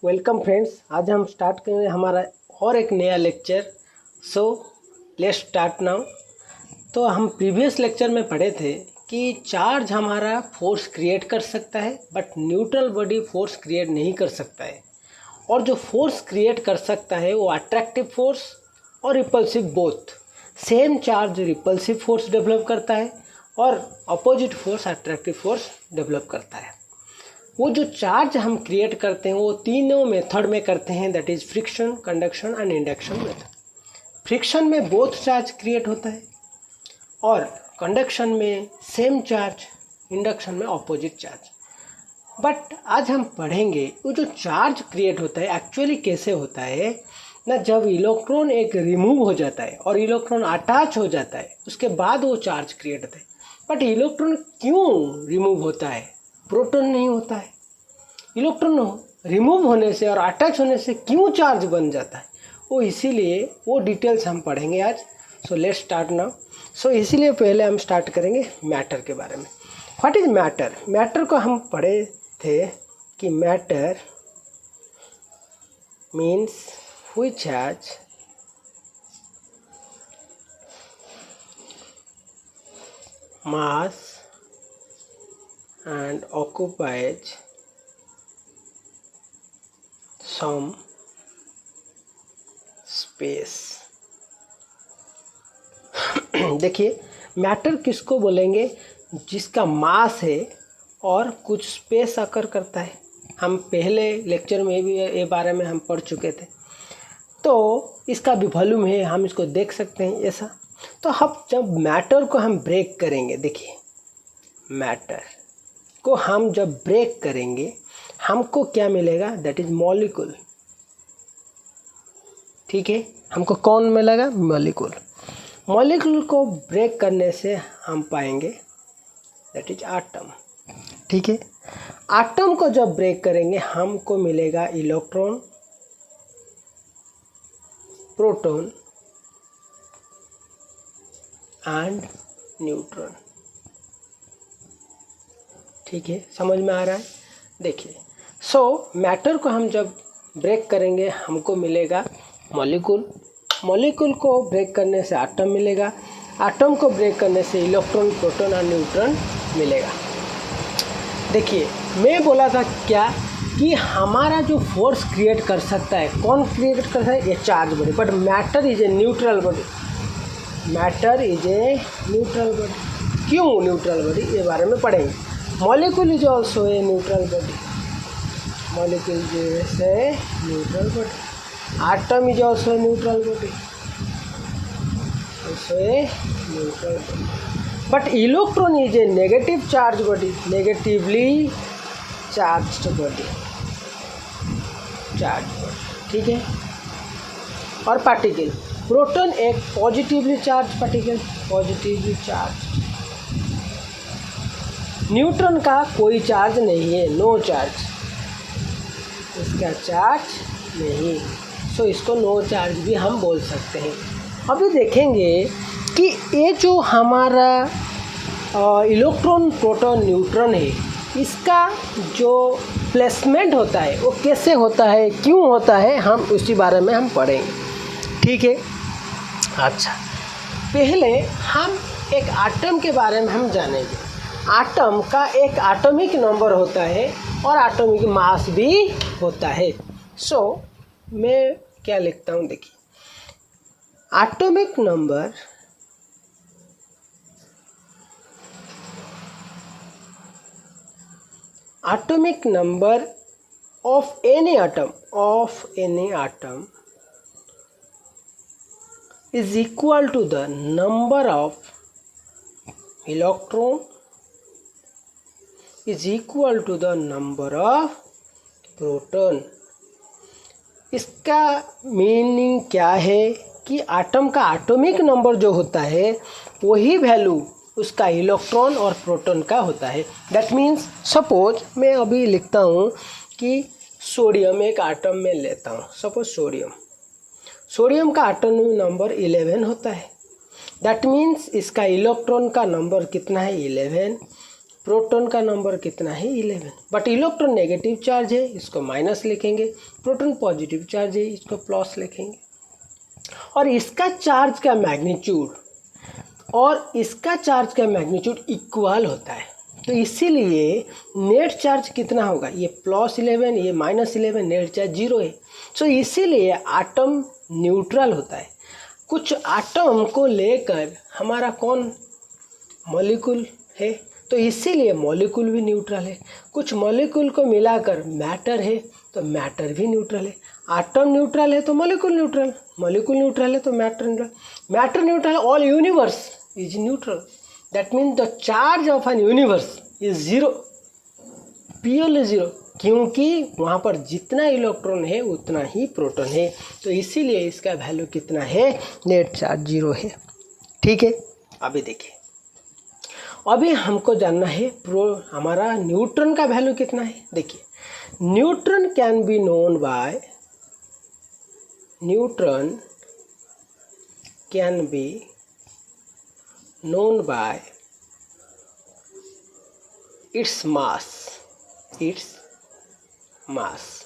Welcome friends, आज हम start करेंगे हमारा और एक नया lecture. So let's start now. तो हम प्रीवियस लेक्चर में पढ़े थे कि चार्ज हमारा फोर्स क्रिएट कर सकता है but neutral body force create नहीं कर सकता है। और जो फोर्स क्रिएट कर सकता है वो अट्रैक्टिव फोर्स और repulsive both. Same charge repulsive force develop करता है और opposite force attractive force develop करता है। वो जो चार्ज हम क्रिएट करते हैं वो तीनों मेथड में करते हैं, that is friction, conduction and induction method. Friction में बोथ चार्ज क्रिएट होता है और कंडक्शन में सेम चार्ज, इंडक्शन में ऑपोजिट चार्ज। बट आज हम पढ़ेंगे वो जो चार्ज क्रिएट होता है एक्चुअली कैसे होता है ना। जब इलेक्ट्रॉन एक रिमूव हो जाता है और इलेक्ट्रॉन अटैच हो जाता है उसके बाद वो चार्ज क्रिएट होता है। बट इलेक्ट्रॉन क्यों रिमूव होता है, प्रोटॉन नहीं होता है। इलेक्ट्रॉन रिमूव होने से और अटैच होने से क्यों चार्ज बन जाता है, वो इसीलिए वो डिटेल्स हम पढ़ेंगे आज। So let's start now. So इसीलिए पहले हम स्टार्ट करेंगे मैटर के बारे में। What is matter? मैटर को हम पढ़े थे कि matter means which has mass and occupies some space। देखिए, मैटर किसको बोलेंगे? जिसका मास है और कुछ स्पेस आकर करता है। हम पहले लेक्चर में भी ये बारे में हम पढ़ चुके थे, तो इसका भी वॉल्यूम है, हम इसको देख सकते हैं ऐसा। तो हम जब मैटर को हम ब्रेक करेंगे, देखिए मैटर को हम जब ब्रेक करेंगे हमको क्या मिलेगा? That is molecule. ठीक है, हमको कौन मिलेगा? मॉलिक्यूल। मॉलिक्यूल को ब्रेक करने से हम पाएंगे दैट इज एटम। ठीक है, एटम को जब ब्रेक करेंगे हमको मिलेगा इलेक्ट्रॉन, प्रोटॉन एंड न्यूट्रॉन। ठीक है, समझ में आ रहा है? देखिए, सो मैटर को हम जब ब्रेक करेंगे हमको मिलेगा मॉलिक्यूल। मॉलिक्यूल को ब्रेक करने से एटम मिलेगा। एटम को ब्रेक करने से इलेक्ट्रॉन, प्रोटॉन और न्यूट्रॉन मिलेगा। देखिए, मैं बोला था क्या कि हमारा जो फोर्स क्रिएट कर सकता है, कौन क्रिएट कर सकता है? ये charge body. But matter is a neutral body. Matter is a neutral body. क्यों न्यूट्रल बॉडी, ये बारे में पढ़ेंगे। Molecule is also a neutral body. Molecule is a neutral body. Atom is also a neutral body, also a neutral body. But electron is a negative charge body, negatively charged body, charge body. ठीक है, और particle, proton एक positively charge particle, positively charge. Neutron का कोई charge नहीं है, no charge, इसका charge नहीं। सो इसको नो चार्ज भी हम बोल सकते हैं। अभी देखेंगे कि ये जो हमारा इलेक्ट्रॉन, प्रोटॉन, न्यूट्रॉन है, इसका जो प्लेसमेंट होता है वो कैसे होता है, क्यों होता है, हम उसी बारे में हम पढ़ेंगे। ठीक है, अच्छा, पहले हम एक एटम के बारे में हम जानेंगे। एटम का एक एटॉमिक नंबर होता है और एटॉमिक मास भी होता है। सो मैं क्या लिखता हूँ, देखिए, atomic number of any atom is equal to the number of electron is equal to the number of proton। इसका मीनिंग क्या है कि एटम का एटॉमिक नंबर जो होता है वही वैल्यू उसका इलेक्ट्रॉन और प्रोटॉन का होता है। दैट मीन्स सपोज मैं अभी लिखता हूँ कि सोडियम एक एटम में लेता हूँ। सपोज सोडियम का एटॉमिक नंबर 11 होता है। दैट मीन्स इसका इलेक्ट्रॉन का नंबर कितना है? 11। प्रोटॉन का नंबर कितना है 11, बट इलेक्ट्रॉन नेगेटिव चार्ज है, इसको माइनस लिखेंगे, प्रोटॉन पॉजिटिव चार्ज है, इसको प्लस लिखेंगे। और इसका चार्ज का मैग्नीट्यूड और इसका चार्ज का मैग्नीट्यूड इक्वल होता है, तो इसीलिए नेट चार्ज कितना होगा, ये +11 ये -11, नेट चार्ज 0 है। सो इसीलिए आटम न्यूट्रल होता है। कुछ आटम को लेकर हमारा कौन मॉलिक्यूल है, तो इसीलिए मॉलिक्यूल भी न्यूट्रल है। कुछ मॉलिक्यूल को मिलाकर मैटर है, तो मैटर भी न्यूट्रल है। आटम न्यूट्रल है तो मॉलिक्यूल न्यूट्रल, मॉलिक्यूल न्यूट्रल है तो matter neutral, matter neutral, all universe is neutral. That means the charge of an universe is 0, purely 0, क्योंकि वहाँ पर जितना इलेक्ट्रॉन है उतना ही प्रोटॉन है, तो इसीलिए इसका वैल्यू कितना है, नेट चार्ज 0 है। ठीक है, अभी देखिए, अभी हमको जानना है हमारा न्यूट्रॉन का वैल्यू कितना है। देखिए, neutron can be known by its mass.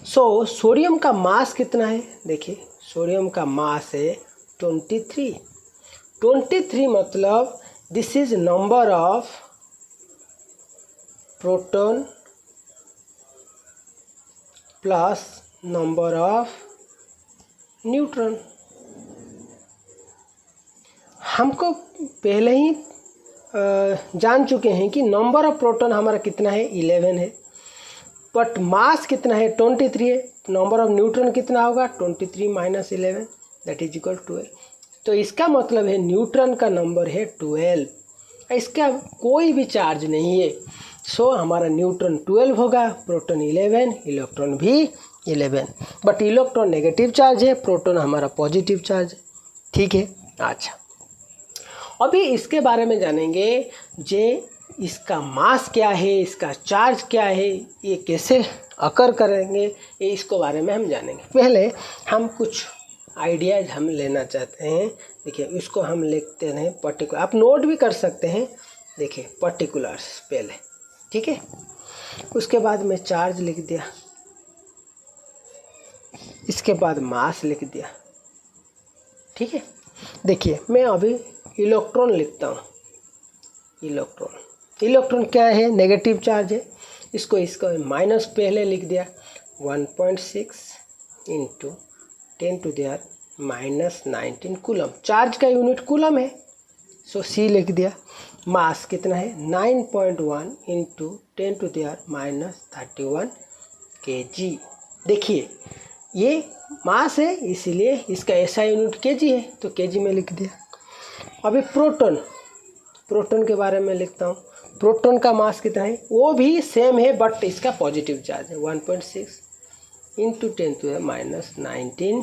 So sodium का मास कितना है, देखिए सोडियम का मास है 23 मतलब this is number of proton plus number of neutron. हमको पहले ही जान चुके हैं कि नंबर ऑफ प्रोटॉन हमारा कितना है 11 है, बट मास कितना है 23 है, नंबर ऑफ न्यूट्रॉन कितना होगा 23 - 11 दैट इज इक्वल 12। तो इसका मतलब है न्यूट्रॉन का नंबर है 12, इसका कोई भी चार्ज नहीं है। सो हमारा न्यूट्रॉन 12 होगा, प्रोटॉन 11, इलेक्ट्रॉन भी 11, बट इलेक्ट्रॉन नेगेटिव चार्ज है, प्रोटॉन हमारा पॉजिटिव चार्ज है। ठीक है, अच्छा अभी इसके बारे में जानेंगे, इसका मास क्या है, इसका चार्ज क्या है, ये कैसे अकर करेंगे, ये इसको बारे में हम जानेंगे। पहले हम कुछ आइडियाज हम लेना चाहते हैं। देखिए, इसको हम लिखते हैं पर्टिकुलर, आप नोट भी कर सकते हैं। देखिए पर्टिकुलर्स पहले, ठीक है, उसके बाद मैं चार्ज लिख दिया, इसके बाद मास लिख दिया। ठीक है, देखिए मैं अभी इलेक्ट्रॉन लिखता हूँ। इलेक्ट्रॉन क्या है, नेगेटिव चार्ज है, इसको माइनस पहले लिख दिया 1.6 × 10⁻⁻19 कूलम, चार्ज का यूनिट कूलम है, सो सी लिख दिया। मास कितना है 9.1 × 10⁻31 kg। देखिए ये मास है, इसीलिए इसका ऐसा यूनिट kg है, तो kg में लिख दिया। अभी प्रोटॉन के बारे में लिखता हूँ। प्रोटॉन का मास कितना है, वो भी सेम है, बट इसका पॉजिटिव चार्ज है 1.6 × 10⁻19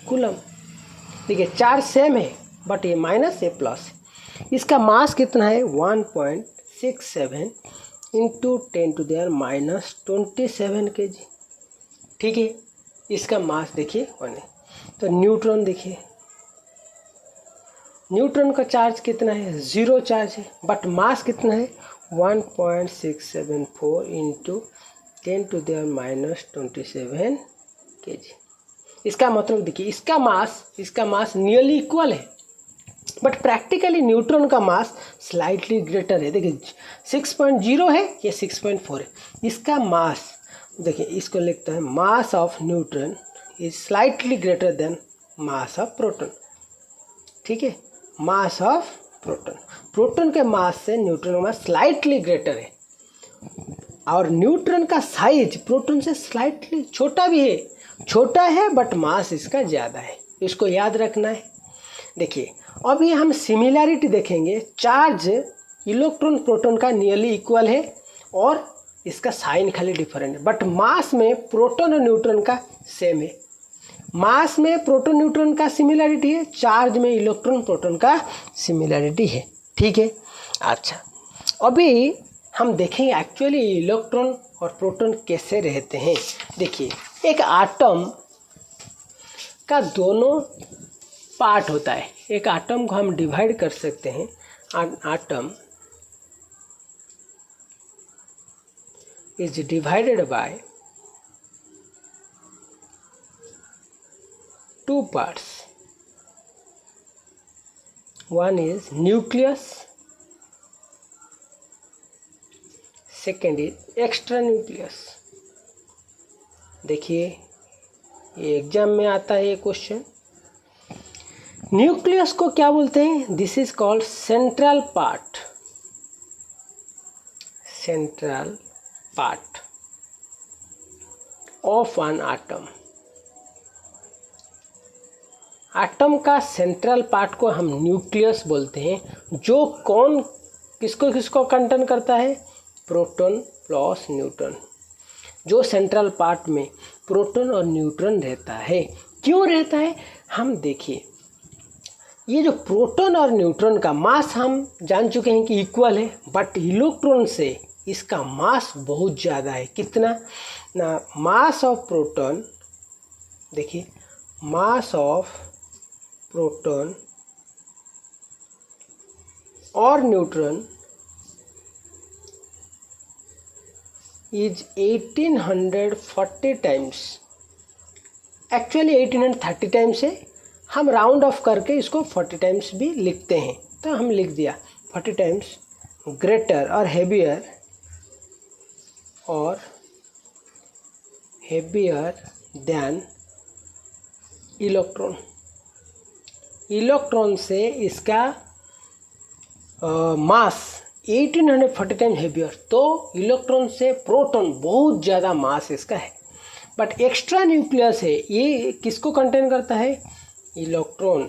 कूलम। देखिए चार्ज सेम है, बट ये माइनस ये प्लस। इसका मास कितना है 1.67 × 10⁻27 kg। ठीक है, इसका मास देखिए 1 है। तो न्यूट्रॉन देखिए, न्यूट्रॉन का चार्ज कितना है, 0 चार्ज है, बट मास कितना है 1.674 × 10⁻27 kg। इसका मतलब देखिए, इसका मास नियरली इक्वल है, बट प्रैक्टिकली न्यूट्रॉन का मास स्लाइटली ग्रेटर है। देखिए 6.0 है, ये 6.4 है। इसका मास देखिए, इसको लिखता है mass of neutron is slightly greater then mass of proton. ठीक है, मास ऑफ प्रोटॉन के मास से न्यूट्रॉन का मास स्लाइटली ग्रेटर है, और न्यूट्रॉन का साइज प्रोटॉन से स्लाइटली छोटा भी है, बट मास इसका ज़्यादा है, इसको याद रखना है। देखिए अभी हम सिमिलैरिटी देखेंगे। चार्ज इलेक्ट्रॉन प्रोटॉन का नियरली इक्वल है, और इसका साइन खाली डिफरेंट है, बट मास में प्रोटॉन और न्यूट्रॉन का सेम है। मास में प्रोटॉन न्यूट्रॉन का सिमिलैरिटी है, चार्ज में इलेक्ट्रॉन प्रोटॉन का सिमिलैरिटी है। ठीक है, अच्छा अभी हम देखेंगे एक्चुअली इलेक्ट्रॉन और प्रोटॉन कैसे रहते हैं। देखिए एक आटम का दोनों पार्ट होता है। एक आटम को हम डिवाइड कर सकते हैं, atom is divided by two parts. One is nucleus, second is extra nucleus. देखिए ये एग्जाम में आता है ये क्वेश्चन। न्यूक्लियस को क्या बोलते हैं? This is called central part, central part of an atom. Atom का सेंट्रल पार्ट को हम न्यूक्लियस बोलते हैं, जो कौन किसको किसको कंटेन करता है? Proton plus neutron. जो सेंट्रल पार्ट में प्रोटॉन और न्यूट्रॉन रहता है। क्यों रहता है? हम देखिए, ये जो प्रोटॉन और न्यूट्रॉन का मास हम जान चुके हैं कि इक्वल है, बट इलेक्ट्रॉन से इसका मास बहुत ज़्यादा है। कितना ना? मास ऑफ प्रोटॉन, देखिए मास ऑफ प्रोटॉन और neutron is 1840 times, actually 1830 times है, हम राउंड ऑफ करके इसको 40 टाइम्स भी लिखते हैं, तो हम लिख दिया 40 टाइम्स ग्रेटर और हेवियर देन इलेक्ट्रॉन। इलेक्ट्रॉन से इसका मास 1840 टाइम हेवियर, तो इलेक्ट्रॉन से प्रोटॉन बहुत ज़्यादा मास इसका है। बट एक्स्ट्रा न्यूक्लियस है, ये किसको कंटेन करता है? Electron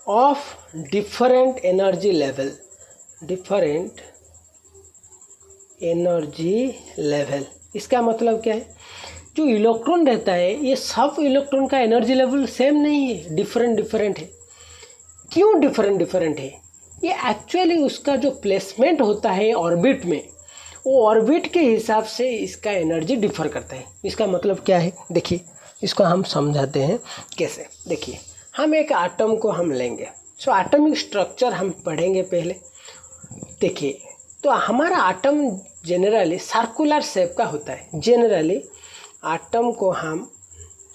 of different energy level, different energy level. इसका मतलब क्या है? जो इलेक्ट्रॉन रहता है, ये सब इलेक्ट्रॉन का एनर्जी लेवल सेम नहीं है, डिफरेंट डिफरेंट है। क्यों डिफरेंट डिफरेंट है? ये एक्चुअली उसका जो प्लेसमेंट होता है ऑर्बिट में, वो ऑर्बिट के हिसाब से इसका एनर्जी डिफर करता है। इसका मतलब क्या है? देखिए इसको हम समझाते हैं कैसे। देखिए हम एक आटम को हम लेंगे, सो एटॉमिक स्ट्रक्चर हम पढ़ेंगे पहले। देखिए तो हमारा आटम जनरली सर्कुलर शेप का होता है। जनरली आटम को हम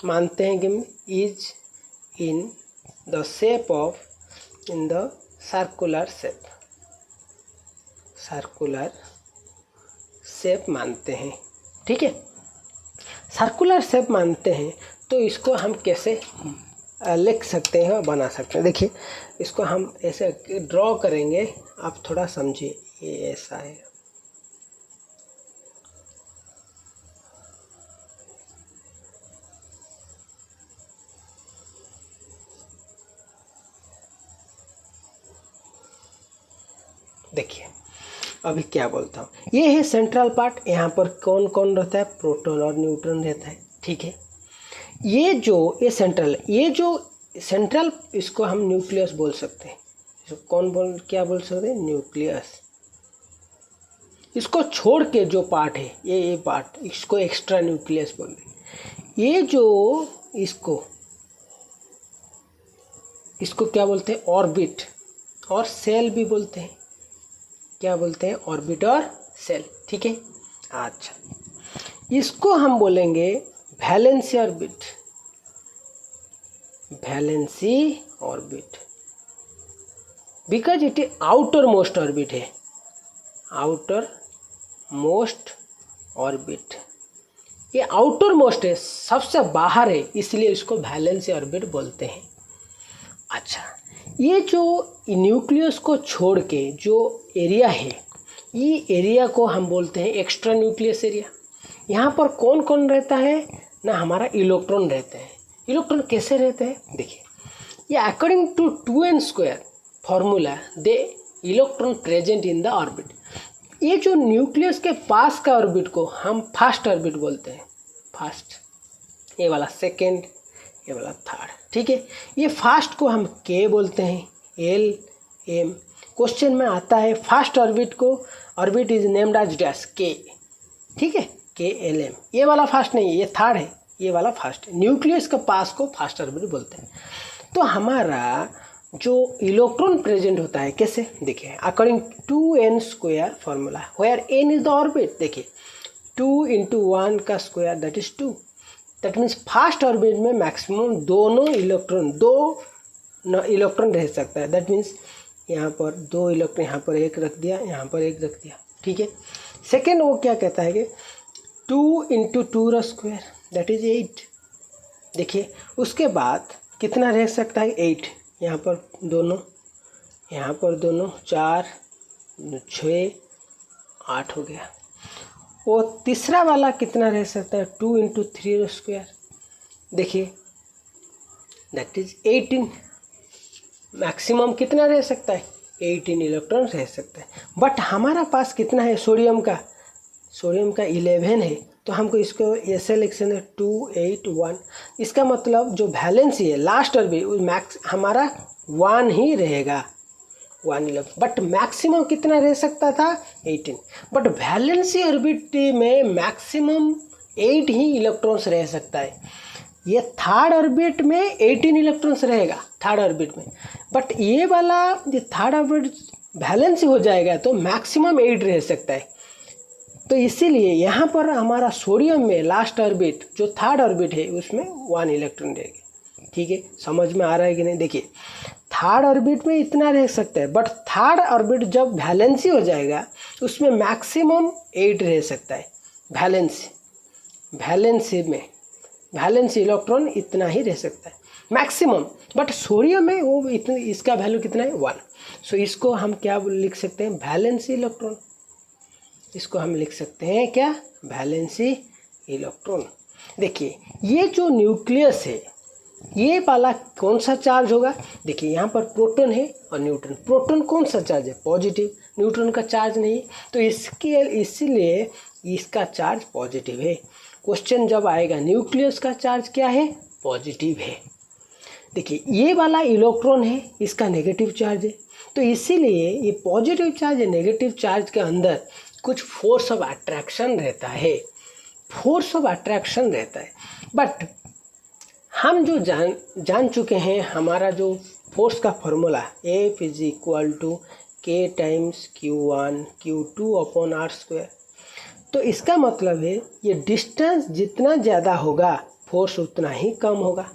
मानते हैं कि is in the shape of, in the circular shape, circular shape मानते हैं। ठीक है, सर्कुलर शेप मानते हैं, तो इसको हम कैसे लिख सकते हैं और बना सकते हैं? देखिए इसको हम ऐसे ड्रॉ करेंगे, आप थोड़ा समझिए। ये ऐसा है, देखिए अभी क्या बोलता हूँ। ये है सेंट्रल पार्ट, यहाँ पर कौन कौन रहता है? प्रोटॉन और न्यूट्रॉन रहता है। ठीक है, ये जो सेंट्रल इसको हम न्यूक्लियस बोल सकते हैं। इसको क्या बोल सकते हैं? न्यूक्लियस। इसको छोड़ के जो पार्ट है, ये पार्ट, इसको एक्स्ट्रा न्यूक्लियस बोलते हैं। ये जो इसको क्या बोलते हैं? ऑर्बिट और सेल भी बोलते हैं। क्या बोलते हैं? ऑर्बिट और सेल। ठीक है, अच्छा इसको हम बोलेंगे valency orbit, valency orbit, because it is outer most orbit है, आउटर मोस्ट ऑर्बिट। ये आउटर मोस्ट है, सबसे बाहर है, इसलिए इसको वैलेंसी ऑर्बिट बोलते हैं। अच्छा, ये जो न्यूक्लियस को छोड़ के जो एरिया है, ये एरिया को हम बोलते हैं एक्स्ट्रा न्यूक्लियस एरिया। यहाँ पर कौन कौन रहता है ना? हमारा इलेक्ट्रॉन रहते हैं। इलेक्ट्रॉन कैसे रहते हैं? देखिए, ये according to 2n² formula, they electron present in the orbit. ये जो न्यूक्लियस के पास का ऑर्बिट को हम फर्स्ट ऑर्बिट बोलते हैं, फर्स्ट, ये वाला सेकेंड, ये वाला थर्ड। ठीक है, ये फास्ट को हम के बोलते हैं, LM। क्वेश्चन में आता है फास्ट ऑर्बिट को, orbit is named as dash K. ठीक है, KLM। ये वाला फास्ट नहीं है, ये थर्ड है, ये वाला फास्ट है। न्यूक्लियस के पास को फास्ट ऑर्बिट बोलते हैं। तो हमारा जो इलेक्ट्रॉन प्रेजेंट होता है कैसे, देखिए according to n square formula where n is the orbit, देखिए 2 × 1 का square that is 2, that means first orbit में मैक्सिमम दो इलेक्ट्रॉन रह सकता है। दैट मीन्स यहाँ पर 2 इलेक्ट्रॉन, यहाँ पर एक रख दिया, यहाँ पर एक रख दिया, ठीक है। सेकेंड वो क्या कहता है कि 2 × 2 का स्क्वायर दैट इज 8, देखिए उसके बाद कितना रह सकता है 8, यहाँ पर दोनों, यहाँ पर दोनों, 4 6 8 हो गया। वो तीसरा वाला कितना रह सकता है 2 × 3 का स्क्वायर, देखिए दैट इज 18, मैक्सिमम कितना रह सकता है 18 इलेक्ट्रॉन रह सकता है। बट हमारा पास कितना है सोडियम का 11 है, तो हमको इसको ऐसे लिख सकते हैं 2 8 1, इसका मतलब जो वैलेंसी है लास्ट ऑर्बिट मैक्स हमारा 1 ही रहेगा, 1 इलेक्ट्रॉन, बट मैक्सिमम कितना रह सकता था 18, बट वैलेंसी ऑर्बिट में मैक्सिमम 8 ही इलेक्ट्रॉन्स रह सकता है। ये थर्ड ऑर्बिट में 18 इलेक्ट्रॉन्स रहेगा थर्ड ऑर्बिट में, बट ये वाला ये थर्ड ऑर्बिट वैलेंसी हो जाएगा तो मैक्सिमम 8 रह सकता है। तो इसीलिए यहाँ पर हमारा सोडियम में लास्ट ऑर्बिट जो थर्ड ऑर्बिट है उसमें 1 इलेक्ट्रॉन रहेगा, ठीक है। समझ में आ रहा है कि नहीं, देखिए थर्ड ऑर्बिट में इतना रह सकता है, बट थर्ड ऑर्बिट जब वैलेंसी हो जाएगा उसमें मैक्सिमम 8 रह सकता है। वैलेंसी इलेक्ट्रॉन इतना ही रह सकता है मैक्सिमम, बट सोडियम में वो इतना, इसका वैल्यू कितना है 1। सो इसको हम क्या लिख सकते हैं वैलेंसी इलेक्ट्रॉन, इसको हम लिख सकते हैं क्या वैलेंसी इलेक्ट्रॉन। देखिए ये जो न्यूक्लियस है ये वाला कौन सा चार्ज होगा, देखिए यहाँ पर प्रोटॉन है और न्यूट्रॉन, प्रोटॉन कौन सा चार्ज है पॉजिटिव, न्यूट्रॉन का चार्ज नहीं, तो इसीलिए इसका चार्ज पॉजिटिव है। क्वेश्चन जब आएगा न्यूक्लियस का चार्ज क्या है पॉजिटिव है। देखिए ये वाला इलेक्ट्रॉन है इसका नेगेटिव चार्ज है, तो इसीलिए ये पॉजिटिव चार्ज या नेगेटिव चार्ज के अंदर कुछ फोर्स ऑफ अट्रैक्शन रहता है, बट हम जो जान चुके हैं हमारा जो फोर्स का formula F = K × Q1 Q2/r², तो इसका मतलब है ये डिस्टेंस जितना ज़्यादा होगा फोर्स उतना ही कम होगा,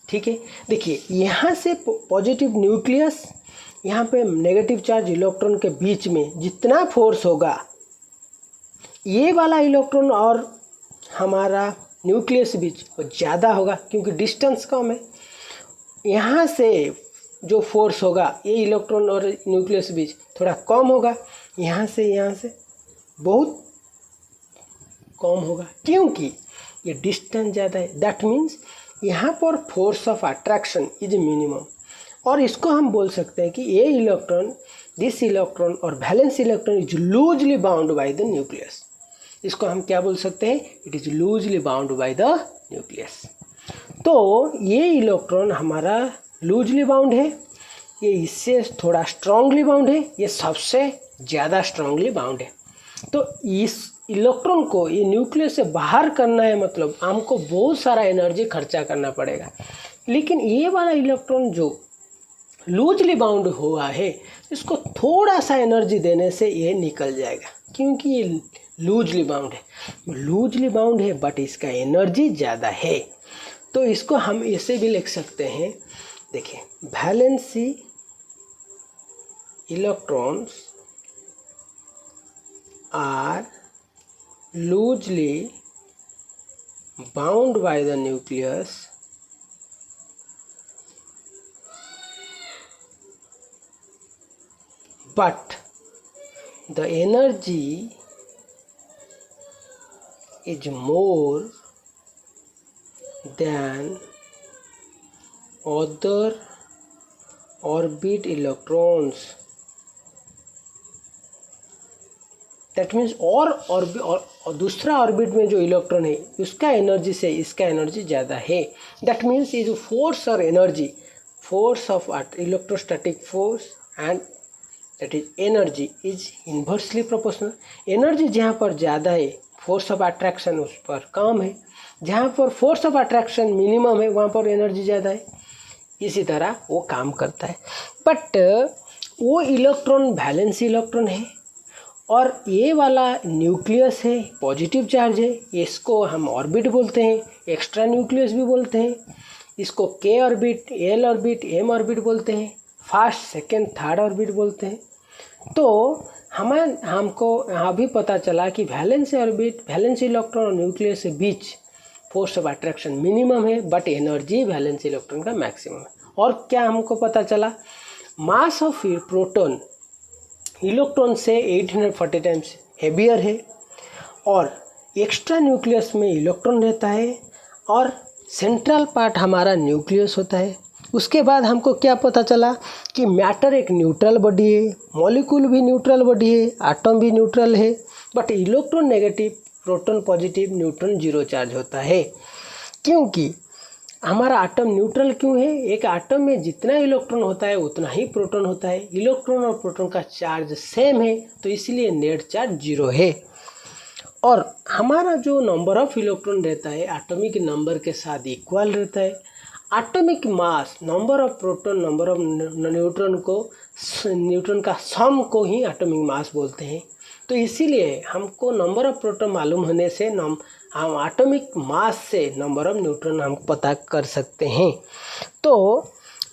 ठीक है। देखिए यहाँ से पॉजिटिव न्यूक्लियस यहाँ पे नेगेटिव चार्ज इलेक्ट्रॉन के बीच में जितना फोर्स होगा ये वाला इलेक्ट्रॉन और हमारा न्यूक्लियस के बीच वो ज़्यादा होगा क्योंकि डिस्टेंस कम है। यहाँ से जो फोर्स होगा ये इलेक्ट्रॉन और न्यूक्लियस के बीच थोड़ा कम होगा, यहाँ से बहुत कम होगा क्योंकि ये डिस्टेंस ज़्यादा है। दैट मीन्स यहाँ पर force of attraction is minimum, और इसको हम बोल सकते हैं कि ये इलेक्ट्रॉन, दिस इलेक्ट्रॉन और valence electron is loosely bound by the nucleus. इसको हम क्या बोल सकते हैं, it is loosely bound by the nucleus. तो ये इलेक्ट्रॉन हमारा लूजली बाउंड है, ये इससे थोड़ा स्ट्रांगली बाउंड है, ये सबसे ज़्यादा स्ट्रांगली बाउंड है। तो इस इलेक्ट्रॉन को ये न्यूक्लियस से बाहर करना है, मतलब हमको बहुत सारा एनर्जी खर्चा करना पड़ेगा। लेकिन ये वाला इलेक्ट्रॉन जो लूजली बाउंड हुआ है इसको थोड़ा सा एनर्जी देने से ये निकल जाएगा क्योंकि ये लूजली बाउंड है बट इसका एनर्जी ज़्यादा है। तो इसको हम ऐसे भी लिख सकते हैं, देखिए valency electrons are loosely bound by the nucleus but the energy is more than other orbit electrons. That means और दूसरा ऑर्बिट में जो इलेक्ट्रॉन है उसका एनर्जी से इसका एनर्जी ज़्यादा है। दैट मीन्स ये जो फोर्स और energy, force of electrostatic force and that is energy is inversely proportional. Energy जहाँ पर ज़्यादा है फोर्स ऑफ अट्रैक्शन उस पर कम है, जहाँ पर फोर्स ऑफ अट्रैक्शन मिनिमम है वहाँ पर एनर्जी ज़्यादा है। इसी तरह वो काम करता है। बट वो इलेक्ट्रॉन वैलेंस इलेक्ट्रॉन है और ये वाला न्यूक्लियस है, पॉजिटिव चार्ज है, इसको हम ऑर्बिट बोलते हैं, एक्स्ट्रा न्यूक्लियस भी बोलते हैं, इसको K orbit, L orbit, M orbit बोलते हैं, फर्स्ट, सेकेंड, थर्ड ऑर्बिट बोलते हैं। तो हमको अभी पता चला कि वैलेंस ऑर्बिट, वैलेंस इलेक्ट्रॉन और न्यूक्लियस के बीच फोर्स ऑफ अट्रैक्शन मिनिमम है, बट एनर्जी वैलेंस इलेक्ट्रॉन का मैक्सिमम है। और क्या हमको पता चला, मास ऑफ प्रोटॉन इलेक्ट्रॉन से 840 टाइम्स हेवियर है और एक्स्ट्रा न्यूक्लियस में इलेक्ट्रॉन रहता है और सेंट्रल पार्ट हमारा न्यूक्लियस होता है। उसके बाद हमको क्या पता चला कि मैटर एक न्यूट्रल बॉडी है, मॉलिक्यूल भी न्यूट्रल बॉडी है, एटम भी न्यूट्रल है, but electron negative, proton positive, neutron zero charge होता है। क्योंकि हमारा एटम न्यूट्रल क्यों है, एक एटम में जितना इलेक्ट्रॉन होता है उतना ही प्रोटॉन होता है, इलेक्ट्रॉन और प्रोटॉन का चार्ज सेम है, तो इसलिए नेट चार्ज जीरो है। और हमारा जो नंबर ऑफ इलेक्ट्रॉन रहता है एटॉमिक नंबर के साथ इक्वल रहता है। Atomic mass, number of proton, number of neutron का सम को ही एटॉमिक मास बोलते हैं। तो इसीलिए हमको नंबर ऑफ प्रोटॉन मालूम होने से हम एटॉमिक मास से नंबर ऑफ न्यूट्रॉन हम पता कर सकते हैं। तो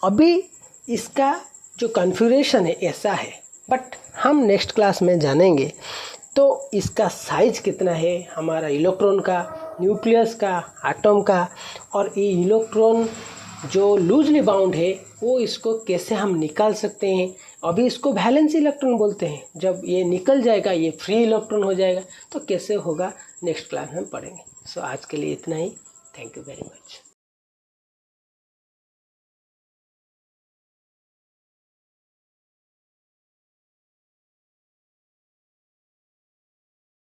अभी इसका जो कन्फिगरेशन है ऐसा है, बट हम नेक्स्ट क्लास में जानेंगे। तो इसका साइज कितना है हमारा इलेक्ट्रॉन का, न्यूक्लियस का, एटम का, और ये इलेक्ट्रॉन जो लूजली बाउंड है वो इसको कैसे हम निकाल सकते हैं। अभी इसको वैलेंस इलेक्ट्रॉन बोलते हैं, जब ये निकल जाएगा, ये फ्री इलेक्ट्रॉन हो जाएगा, तो कैसे होगा नेक्स्ट क्लास में पढ़ेंगे। सो आज के लिए इतना ही। Thank you very much.